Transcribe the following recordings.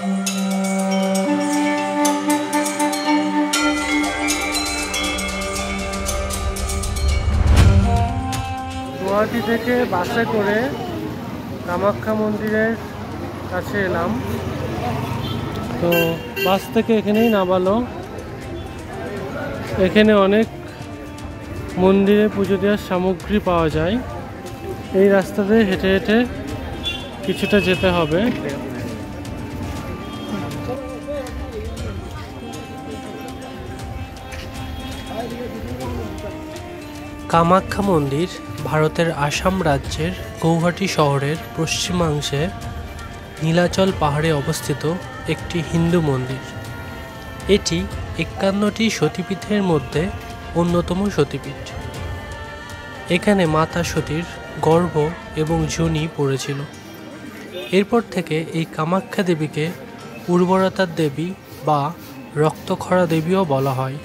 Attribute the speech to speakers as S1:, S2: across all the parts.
S1: গুয়াহাটি থেকে বাসে করে কামাখ্যা মন্দিরের কাছে এলাম। তো বাস থেকে এখানেই নামালো। এখানে অনেক মন্দিরে পুজো দেওয়ার সামগ্রী পাওয়া যায়। এই রাস্তাতে হেঁটে হেঁটে কিছুটা যেতে হবে।
S2: কামাখ্যা মন্দির ভারতের আসাম রাজ্যের গৌহাটি শহরের পশ্চিমাংশে নীলাচল পাহাড়ে অবস্থিত একটি হিন্দু মন্দির। এটি ৫১টি সতীপীঠের মধ্যে অন্যতম সতীপীঠ। এখানে মাতা সতীর গর্ভ এবং যোনি পড়েছিল। এরপর থেকে এই কামাখ্যা দেবীকে উর্বরতার দেবী বা রক্তক্ষরা দেবীও বলা হয়।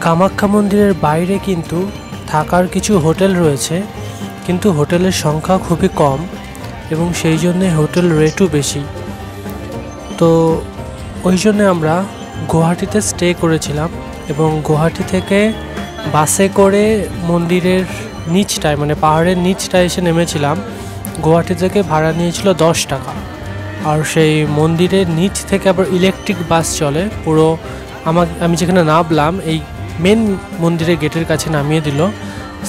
S2: কামাখ্যা মন্দিরের বাইরে কিন্তু থাকার কিছু হোটেল রয়েছে, কিন্তু হোটেলের সংখ্যা খুবই কম এবং সেই জন্যে হোটেল রেটও বেশি। তো ওই জন্যে আমরা গুয়াহাটিতে স্টে করেছিলাম এবং গুয়াহাটি থেকে বাসে করে মন্দিরের নিচটায় মানে পাহাড়ের নিচটায় এসে নেমেছিলাম। গুয়াহাটি থেকে ভাড়া নিয়েছিল 10 টাকা। আর সেই মন্দিরের নিচ থেকে আবার ইলেকট্রিক বাস চলে পুরো আমি যেখানে নামলাম এই মেন মন্দিরের গেটের কাছে নামিয়ে দিল।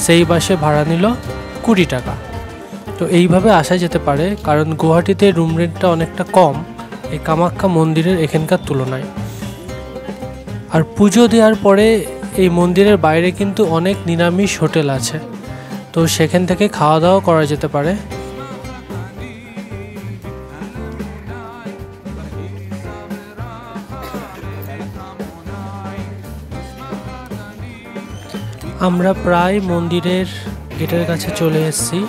S2: সেই বাসে ভাড়া নিল 20 টাকা। তো এইভাবে আসা যেতে পারে, কারণ গুয়াহাটিতে রুম রেন্টটা অনেকটা কম এই কামাখ্যা মন্দিরের এখানকার তুলনায়। আর পুজো দেওয়ার পরে এই মন্দিরের বাইরে কিন্তু অনেক নিরামিষ হোটেল আছে, তো সেখান থেকে খাওয়া দাওয়া করা যেতে পারে। আমরা প্রায় মন্দিরের গেটের কাছে চলে এসেছি।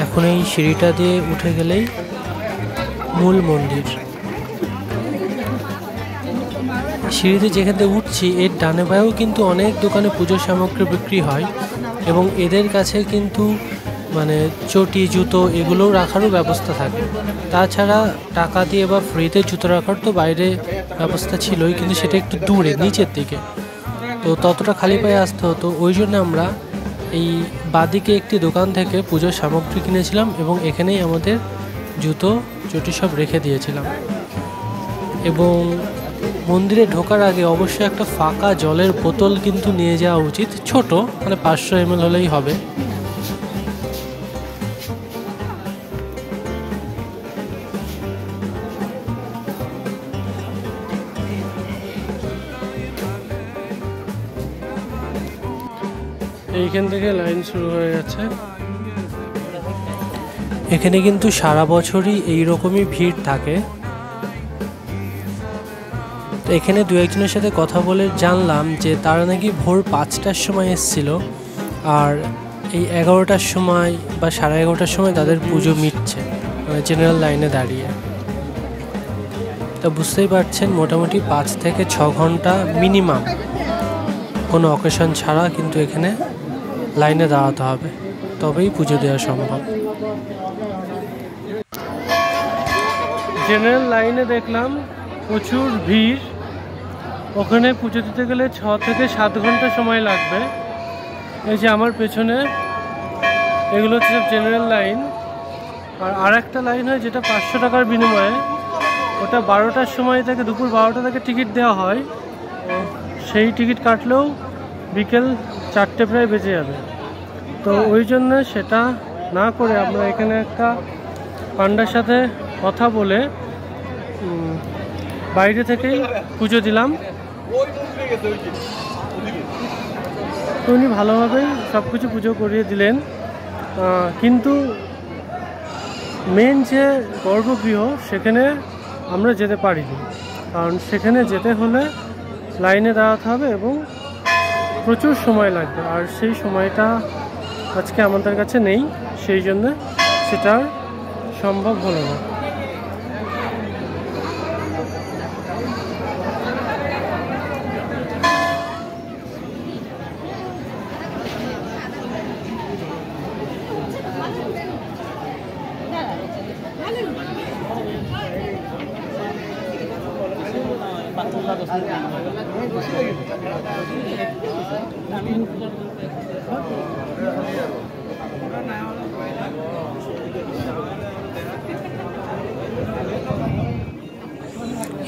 S2: এখন এই সিঁড়িটা দিয়ে উঠে গেলেই মূল মন্দির। সিঁড়িতে যেখান থেকে উঠছি এর ডানে বাঁয়েও কিন্তু অনেক দোকানে পুজোর সামগ্রী বিক্রি হয় এবং এদের কাছে কিন্তু মানে চটি জুতো এগুলো রাখারও ব্যবস্থা থাকে। তাছাড়া টাকা দিয়ে বা ফ্রিতে জুতো রাখার তো বাইরে ব্যবস্থা ছিলই, কিন্তু সেটা একটু দূরে নিচের দিকে, তো ততটা খালি পায়ে আসতে হতো। ওই জন্য আমরা এই বাদিকে একটি দোকান থেকে পুজোর সামগ্রী কিনেছিলাম এবং এখানেই আমাদের জুতো চটি সব রেখে দিয়েছিলাম। এবং মন্দিরে ঢোকার আগে অবশ্যই একটা ফাঁকা জলের বোতল কিন্তু নিয়ে যাওয়া উচিত, ছোট মানে 500 ml হলেই হবে।
S1: এইখান থেকে লাইন শুরু হয়ে গেছে।
S2: এখানে কিন্তু সারা বছরই এইরকমই ভিড় থাকে। তো এখানে দু একজনের সাথে কথা বলে জানলাম যে তারা নাকি ভোর 5টার সময় এসেছিল আর এই 11টার সময় বা 11:30টার সময় তাদের পুজো মিটছে, মানে জেনারেল লাইনে দাঁড়িয়ে। তা বুঝতেই পারছেন মোটামুটি 5 থেকে 6 ঘন্টা মিনিমাম কোনো অকেশন ছাড়া কিন্তু এখানে লাইনে দাঁড়াতে হবে, তবেই পুজো দেওয়া সম্ভব।
S1: জেনারেল লাইনে দেখলাম প্রচুর ভিড়। ওখানে পুজো দিতে গেলে 6 থেকে 7 ঘন্টা সময় লাগবে। এই যে আমার পেছনে এগুলো হচ্ছে জেনারেল লাইন। আর একটা লাইন হয় যেটা 500 টাকার বিনিময়ে, ওটা 12টার সময় থেকে দুপুর 12টা থেকে টিকিট দেওয়া হয়। সেই টিকিট কাটলেও বিকেল 4টে প্রায় বেজে যাবে। তো ওই জন্য সেটা না করে আমরা এখানে একটা পান্ডার সাথে কথা বলে বাইরে থেকেই পুজো দিলাম। উনি ভালোভাবেই সব কিছু পুজো করিয়ে দিলেন, কিন্তু মেন যে গর্ভগৃহ সেখানে আমরা যেতে পারিনি, কারণ সেখানে যেতে হলে লাইনে দাঁড়াতে হবে এবং প্রচুর সময় লাগবে। আর সেই সময়টা আজকে আমাদের কাছে নেই, সেই জন্য সেটা সম্ভব হলো না।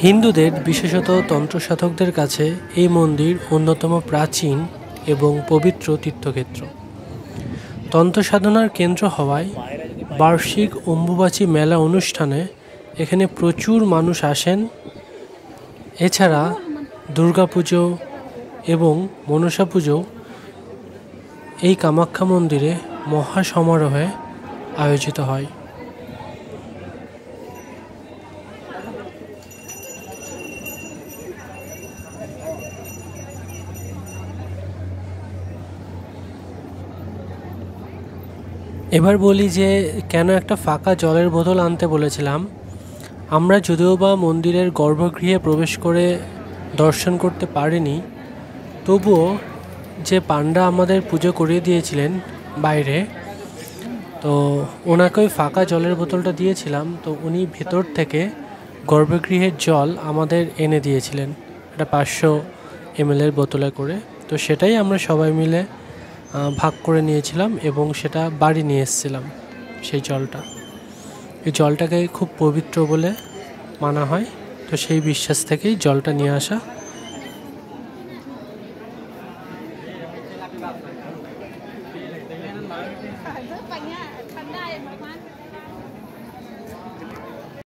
S2: হিন্দুদের বিশেষত তন্ত্রসাধকদের কাছে এই মন্দির অন্যতম প্রাচীন এবং পবিত্র তীর্থক্ষেত্র। তন্ত্রসাধনার কেন্দ্র হওয়ায় বার্ষিক অম্বুবাচী মেলা অনুষ্ঠানে এখানে প্রচুর মানুষ আসেন। এছাড়া দুর্গাপুজো এবং মনসা পুজো এই কামাখ্যা মন্দিরে মহা সমারোহে আয়োজিত হয়। এবার বলি যে কেন একটা ফাঁকা জলের বোতল আনতে বলেছিলাম। আমরা যদিও বা মন্দিরের গর্ভগৃহে প্রবেশ করে দর্শন করতে পারিনি, তবুও যে পান্ডা আমাদের পুজো করিয়ে দিয়েছিলেন বাইরে, তো ওনাকে ওই ফাঁকা জলের বোতলটা দিয়েছিলাম। তো উনি ভেতর থেকে গর্ভগৃহের জল আমাদের এনে দিয়েছিলেন, এটা 500 ml বোতলে করে। তো সেটাই আমরা সবাই মিলে ভাগ করে নিয়েছিলাম এবং সেটা বাড়ি নিয়ে এসেছিলাম। সেই জলটা, এই জলটাকে খুব পবিত্র বলে মানা হয়, তো সেই বিশ্বাস থেকেই জলটা নিয়ে আসা।